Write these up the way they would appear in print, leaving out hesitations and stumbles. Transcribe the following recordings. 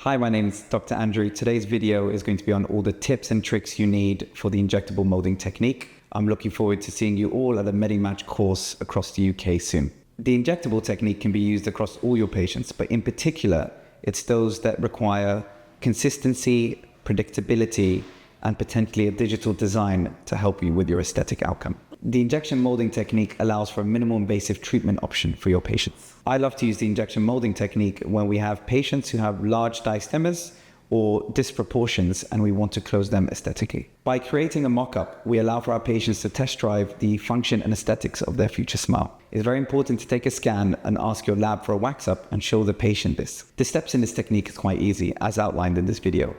Hi, my name is Dr. Andrew. Today's video is going to be on all the tips and tricks you need for the injectable molding technique. I'm looking forward to seeing you all at the MediMatch course across the UK soon. The injectable technique can be used across all your patients, but in particular, it's those that require consistency, predictability, and potentially a digital design to help you with your aesthetic outcome. The injection molding technique allows for a minimal invasive treatment option for your patients. I love to use the injection molding technique when we have patients who have large diastemas or disproportions and we want to close them aesthetically. By creating a mock-up, we allow for our patients to test drive the function and aesthetics of their future smile. It's very important to take a scan and ask your lab for a wax-up and show the patient this. The steps in this technique is quite easy, as outlined in this video.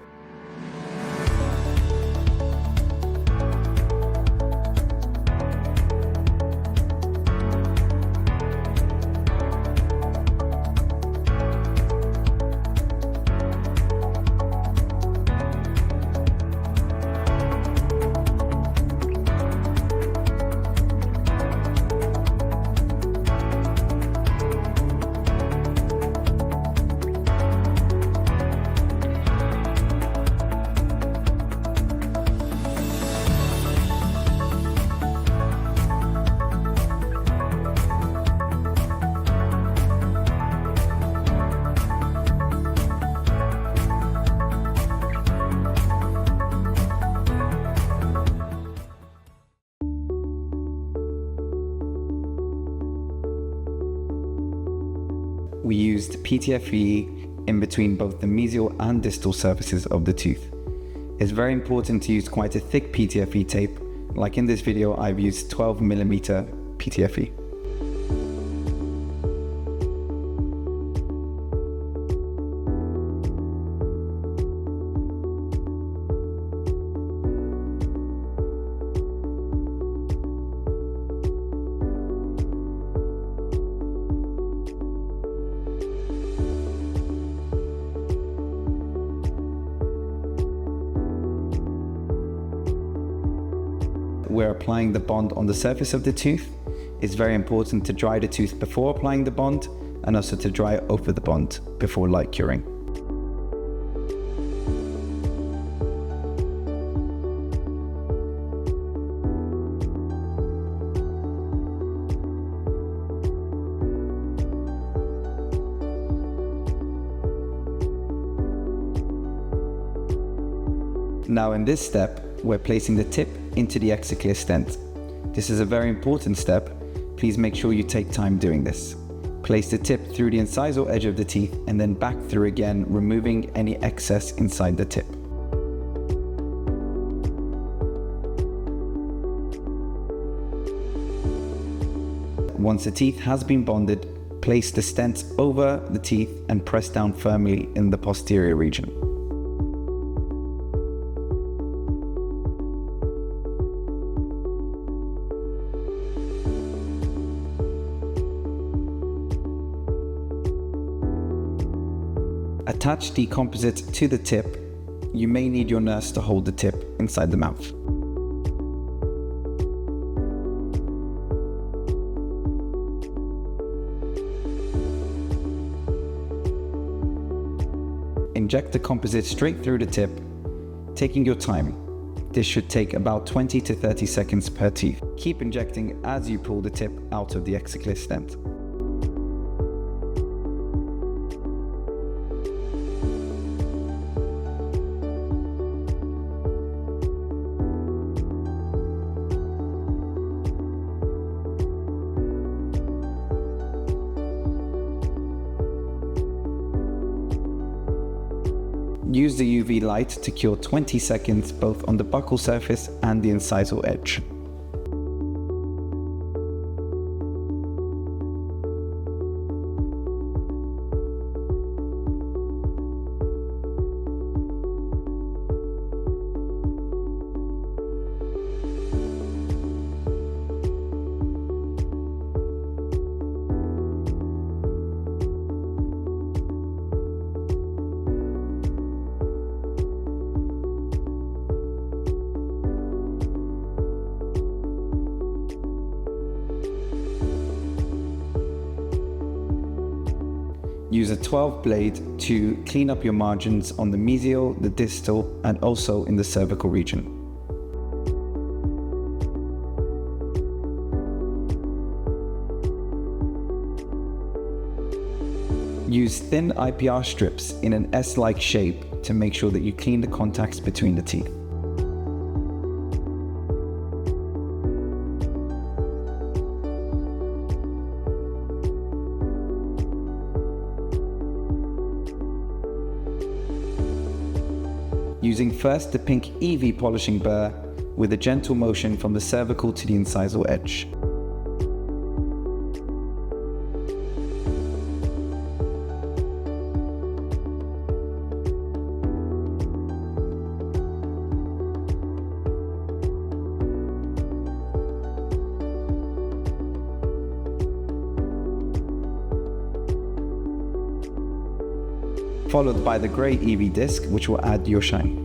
We used PTFE in between both the mesial and distal surfaces of the tooth. It's very important to use quite a thick PTFE tape. Like in this video, I've used 12mm PTFE. We're applying the bond on the surface of the tooth. It's very important to dry the tooth before applying the bond and also to dry over the bond before light curing. Now in this step, we're placing the tip into the exiclear stent. This is a very important step. Please make sure you take time doing this. Place the tip through the incisal edge of the teeth and then back through again, removing any excess inside the tip. Once the teeth has been bonded, place the stent over the teeth and press down firmly in the posterior region. Attach the composite to the tip. You may need your nurse to hold the tip inside the mouth. Inject the composite straight through the tip, taking your time. This should take about 20 to 30 seconds per teeth. Keep injecting as you pull the tip out of the exiclear stent. Use the UV light to cure 20 seconds both on the buccal surface and the incisal edge. use a 12 blade to clean up your margins on the mesial, the distal, and also in the cervical region. Use thin IPR strips in an S-like shape to make sure that you clean the contacts between the teeth. Using first the pink EV polishing burr with a gentle motion from the cervical to the incisal edge. Followed by the grey EV disc, which will add your shine.